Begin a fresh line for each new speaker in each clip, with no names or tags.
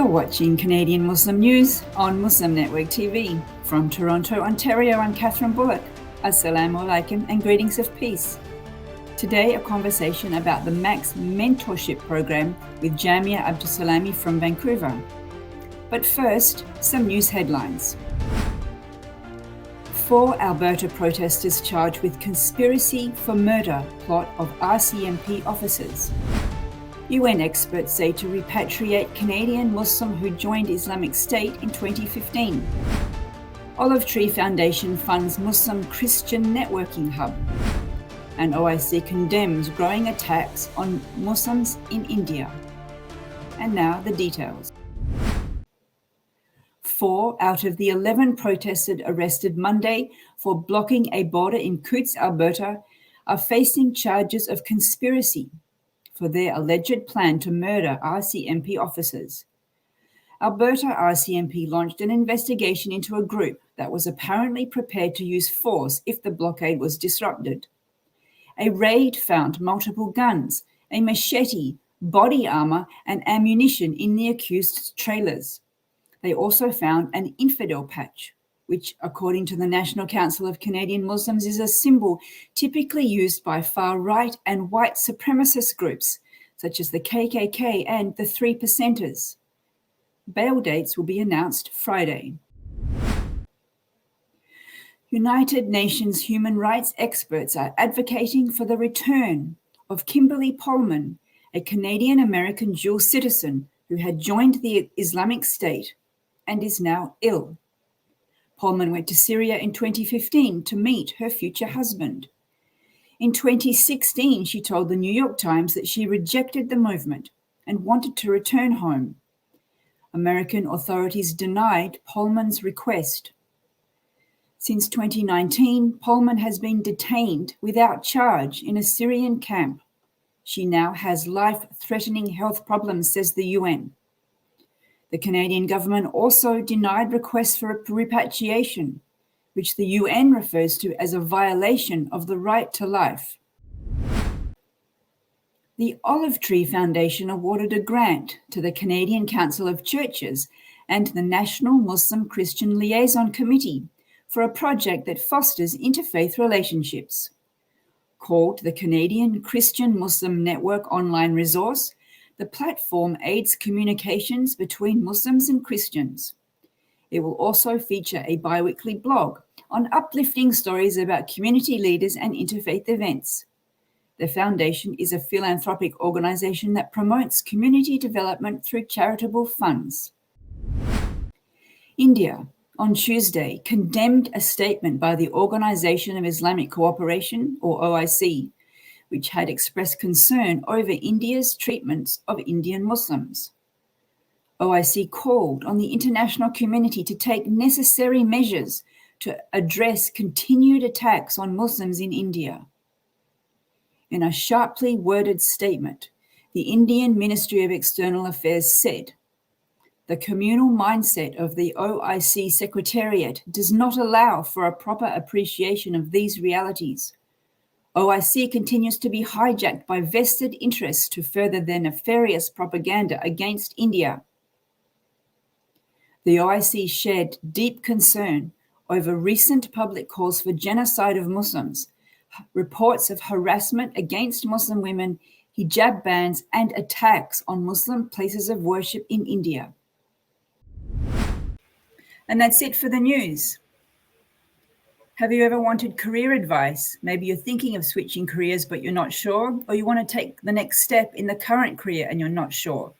You're watching Canadian Muslim News on Muslim Network TV. From Toronto, Ontario, I'm Catherine Bullock. Assalamu alaikum and greetings of peace. Today, a conversation about the Max Mentorship Program with Jamiu Abdsalami from Vancouver. But first, some news headlines. 4 Alberta protesters charged with conspiracy for murder plot of RCMP officers. UN experts say to repatriate Canadian Muslim who joined Islamic State in 2015. Olive Tree Foundation funds Muslim Christian networking hub. And OIC condemns growing attacks on Muslims in India. And now the details. 4 out of the 11 protesters arrested Monday for blocking a border in Coutts, Alberta, are facing charges of conspiracy for their alleged plan to murder RCMP officers. Alberta RCMP launched an investigation into a group that was apparently prepared to use force if the blockade was disrupted. A raid found multiple guns, a machete, body armor, and ammunition in the accused's trailers. They also found an infidel patch, which, according to the National Council of Canadian Muslims, is a symbol typically used by far-right and white supremacist groups, such as the KKK and the Three Percenters. Bail dates will be announced Friday. United Nations human rights experts are advocating for the return of Kimberly Pullman, a Canadian-American dual citizen who had joined the Islamic State and is now ill. Pullman went to Syria in 2015 to meet her future husband. In 2016, she told the New York Times that she rejected the movement and wanted to return home. American authorities denied Pullman's request. Since 2019, Pullman has been detained without charge in a Syrian camp. She now has life-threatening health problems, says the UN. The Canadian government also denied requests for repatriation, which the UN refers to as a violation of the right to life. The Olive Tree Foundation awarded a grant to the Canadian Council of Churches and the National Muslim Christian Liaison Committee for a project that fosters interfaith relationships. Called the Canadian Christian Muslim Network online resource, the platform aids communications between Muslims and Christians. It will also feature a bi-weekly blog on uplifting stories about community leaders and interfaith events. The foundation is a philanthropic organization that promotes community development through charitable funds. India, on Tuesday, condemned a statement by the Organization of Islamic Cooperation, or OIC, which had expressed concern over India's treatments of Indian Muslims. OIC called on the international community to take necessary measures to address continued attacks on Muslims in India. In a sharply worded statement, the Indian Ministry of External Affairs said, "The communal mindset of the OIC Secretariat does not allow for a proper appreciation of these realities. OIC continues to be hijacked by vested interests to further their nefarious propaganda against India." The OIC shared deep concern over recent public calls for genocide of Muslims, reports of harassment against Muslim women, hijab bans, and attacks on Muslim places of worship in India. And that's it for the news. Have you ever wanted career advice? Maybe you're thinking of switching careers, but you're not sure, or you want to take the next step in the current career and you're not sure.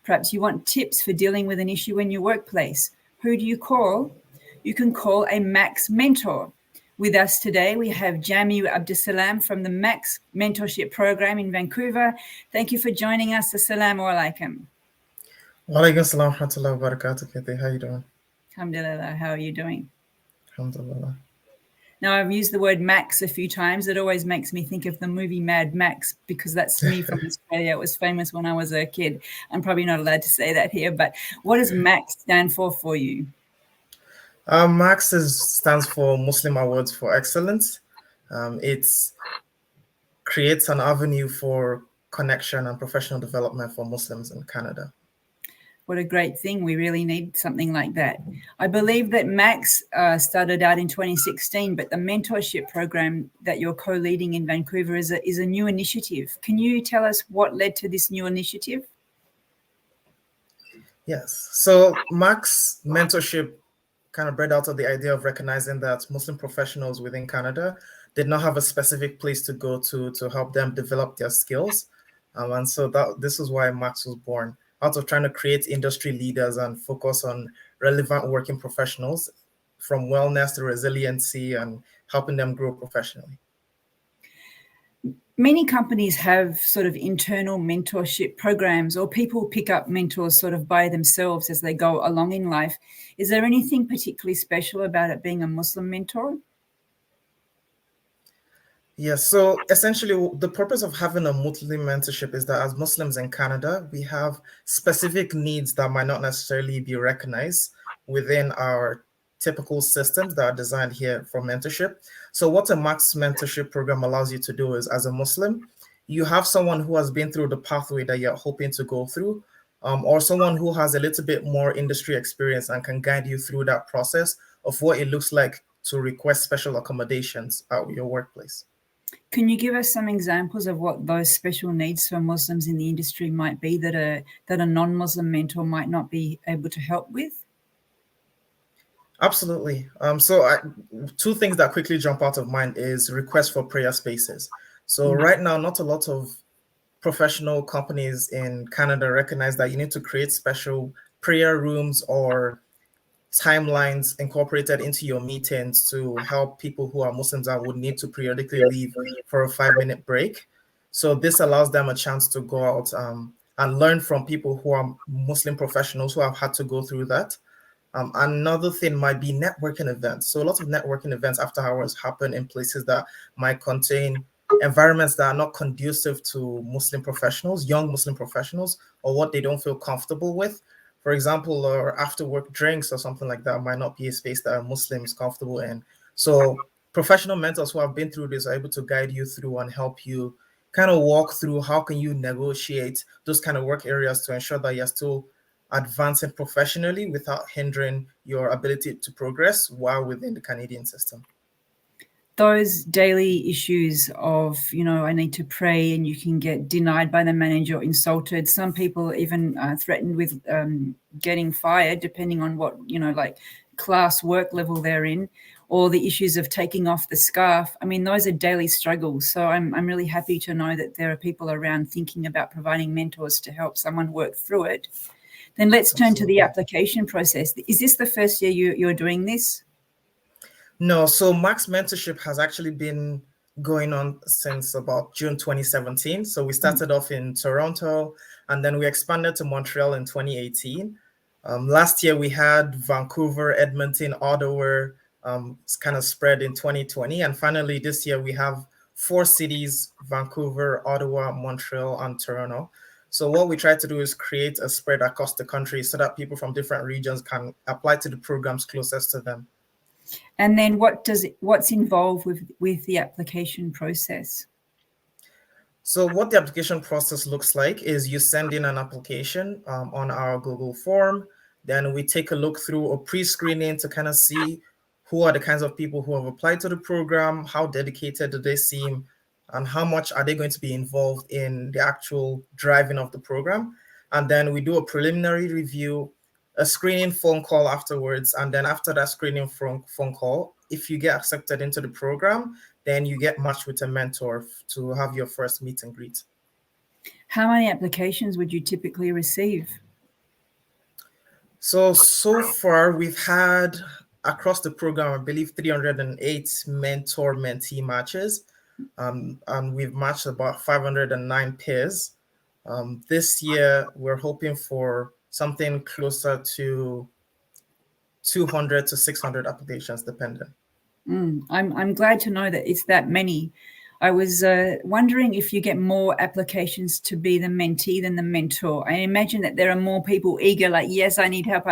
Perhaps you want tips for dealing with an issue in your workplace. Who do you call? You can call a Max Mentor. With us today, we have Jamiu Abdsalami from the Max Mentorship Program in Vancouver. Thank you for joining us. Assalamu alaikum.
Wa alaikum assalam wa rahmatullahi wa barakatuh, Kathy. How are you doing?
Alhamdulillah. How are you doing?
Alhamdulillah.
Now, I've used the word Max a few times. It always makes me think of the movie Mad Max because that's me from Australia. It was famous when I was a kid. I'm probably not allowed to say that here, but what does Max stand for you?
Max stands for Muslim Awards for Excellence. It creates an avenue for connection and professional development for Muslims in Canada.
What a great thing. We really need something like that. I believe that Max started out in 2016, but the mentorship program that you're co-leading in Vancouver is a new initiative. Can you tell us what led to this new initiative?
Yes. So Max mentorship kind of bred out of the idea of recognizing that Muslim professionals within Canada did not have a specific place to go to help them develop their skills. And so this is why Max was born, out of trying to create industry leaders and focus on relevant working professionals, from wellness to resiliency, and helping them grow professionally.
Many companies have sort of internal mentorship programs, or people pick up mentors sort of by themselves as they go along in life. Is there anything particularly special about it being a Muslim mentor?
Yes, so essentially the purpose of having a Muslim mentorship is that as Muslims in Canada, we have specific needs that might not necessarily be recognized within our typical systems that are designed here for mentorship. So what a Max mentorship program allows you to do is, as a Muslim, you have someone who has been through the pathway that you're hoping to go through, or someone who has a little bit more industry experience and can guide you through that process of what it looks like to request special accommodations at your workplace.
Can you give us some examples of what those special needs for Muslims in the industry might be that a non-Muslim mentor might not be able to help with?
Absolutely. Two things that quickly jump out of mind is requests for prayer spaces. So right now, not a lot of professional companies in Canada recognize that you need to create special prayer rooms or timelines incorporated into your meetings to help people who are Muslims that would need to periodically leave for a 5-minute break. So this allows them a chance to go out and learn from people who are Muslim professionals who have had to go through that. Another thing might be networking events. So a lot of networking events after hours happen in places that might contain environments that are not conducive to Muslim professionals, young Muslim professionals, or what they don't feel comfortable with. For example, or after work drinks or something like that might not be a space that a Muslim is comfortable in. So professional mentors who have been through this are able to guide you through and help you kind of walk through how can you negotiate those kind of work areas to ensure that you're still advancing professionally without hindering your ability to progress while within the Canadian system.
Those daily issues of, I need to pray, and you can get denied by the manager or insulted. Some people even threatened with getting fired, depending on what, like class work level they're in, or the issues of taking off the scarf. I mean, those are daily struggles. So I'm really happy to know that there are people around thinking about providing mentors to help someone work through it. Then let's turn to the application process. Is this the first year you're doing this?
No, so Max Mentorship has actually been going on since about June 2017. So we started off in Toronto, and then we expanded to Montreal in 2018. Last year we had Vancouver, Edmonton, Ottawa, kind of spread in 2020. And finally this year we have 4 cities: Vancouver, Ottawa, Montreal, and Toronto. So what we try to do is create a spread across the country so that people from different regions can apply to the programs closest to them.
And then what's involved with the application process?
So what the application process looks like is you send in an application on our Google form. Then we take a look through a pre-screening to kind of see who are the kinds of people who have applied to the program, how dedicated do they seem, and how much are they going to be involved in the actual driving of the program. And then we do a preliminary review, a screening phone call afterwards. And then after that screening phone call, if you get accepted into the program, then you get matched with a mentor to have your first meet and greet.
How many applications would you typically receive?
So far we've had across the program, I believe 308 mentor-mentee matches. And we've matched about 509 pairs. This year, we're hoping for something closer to 200 to 600 applications, depending.
I'm glad to know that it's that many. I was wondering if you get more applications to be the mentee than the mentor. I imagine that there are more people eager, like, yes, I need help,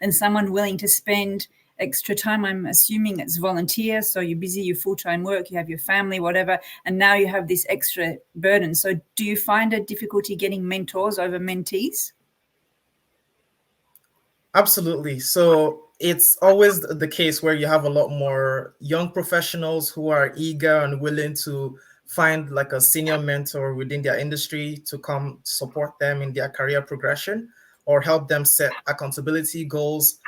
than someone willing to spend extra time. I'm assuming it's volunteer, so you're busy, your full-time work, you have your family, whatever, and now you have this extra burden. So do you find a difficulty getting mentors over mentees?
Absolutely. So it's always the case where you have a lot more young professionals who are eager and willing to find like a senior mentor within their industry to come support them in their career progression or help them set accountability goals.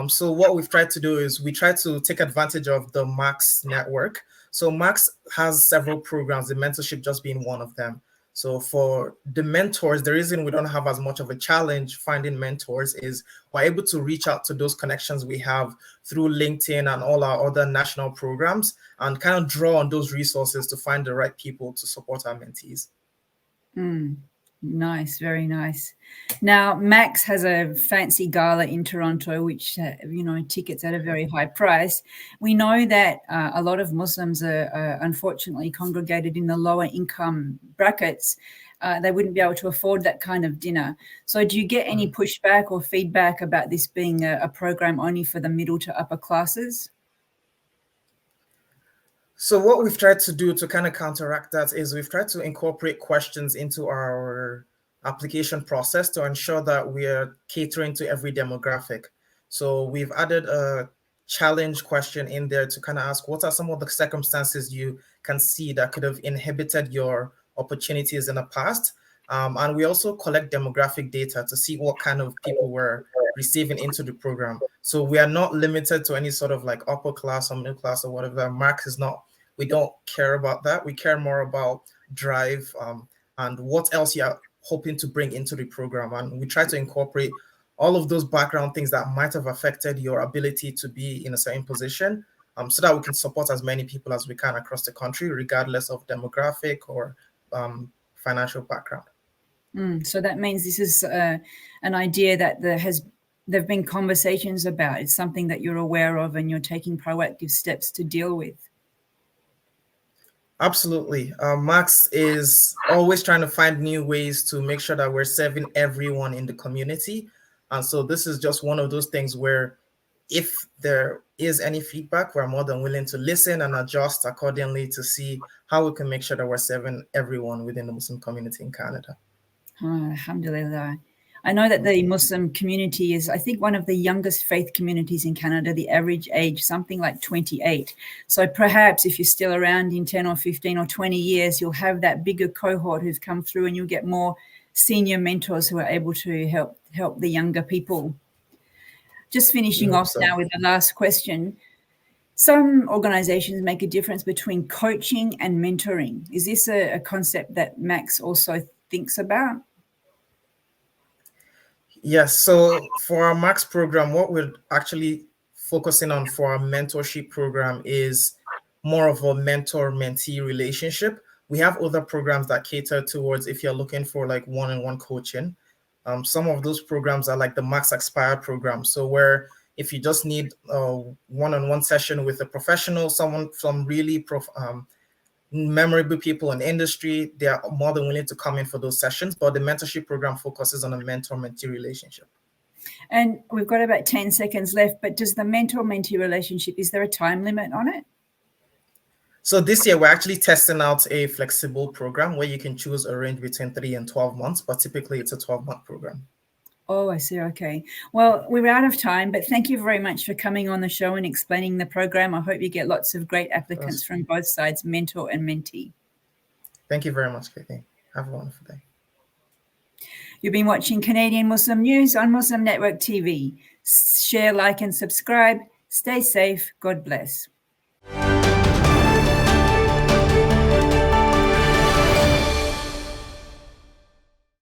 So what we've tried to do is we try to take advantage of the Max network. So Max has several programs, the mentorship just being one of them. So for the mentors, the reason we don't have as much of a challenge finding mentors is we're able to reach out to those connections we have through LinkedIn and all our other national programs and kind of draw on those resources to find the right people to support our mentees.
Nice, very nice. Now, Max has a fancy gala in Toronto, which, tickets at a very high price. We know that a lot of Muslims are unfortunately congregated in the lower income brackets. They wouldn't be able to afford that kind of dinner. So do you get any pushback or feedback about this being a program only for the middle to upper classes?
So what we've tried to do to kind of counteract that is we've tried to incorporate questions into our application process to ensure that we're catering to every demographic. So we've added a challenge question in there to kind of ask what are some of the circumstances you can see that could have inhibited your opportunities in the past. And we also collect demographic data to see what kind of people were receiving into the program. So we are not limited to any sort of like upper class or middle class or whatever. Mark is not, we don't care about that. We care more about drive and what else you're hoping to bring into the program. And we try to incorporate all of those background things that might have affected your ability to be in a certain position so that we can support as many people as we can across the country, regardless of demographic or financial background.
So that means this is an idea that there've been conversations about. It's something that you're aware of and you're taking proactive steps to deal with.
Absolutely. Max is always trying to find new ways to make sure that we're serving everyone in the community. And so this is just one of those things where if there is any feedback, we're more than willing to listen and adjust accordingly to see how we can make sure that we're serving everyone within the Muslim community in Canada.
Alhamdulillah. I know that the Muslim community is, I think, one of the youngest faith communities in Canada, the average age, something like 28. So perhaps if you're still around in 10 or 15 or 20 years, you'll have that bigger cohort who's come through and you'll get more senior mentors who are able to help the younger people. Just finishing off now with the last question. Some organizations make a difference between coaching and mentoring. Is this a concept that Max also thinks about?
Yes. So for our Max program, what we're actually focusing on for our mentorship program is more of a mentor-mentee relationship. We have other programs that cater towards if you're looking for like one-on-one coaching. Some of those programs are like the Max Aspire program. So where if you just need a one-on-one session with a professional, someone from really memorable people in the industry, they are more than willing to come in for those sessions. But the mentorship program focuses on a mentor-mentee relationship.
And we've got about 10 seconds left, but does the mentor-mentee relationship, is there a time limit on it?
So this year, we're actually testing out a flexible program where you can choose a range between 3 and 12 months, but typically it's a 12-month program.
Oh, I see. Okay. Well, we're out of time, but thank you very much for coming on the show and explaining the program. I hope you get lots of great applicants from both sides, mentor and mentee.
Thank you very much, Katie. Have a wonderful day.
You've been watching Canadian Muslim News on Muslim Network TV. Share, like, and subscribe. Stay safe. God bless.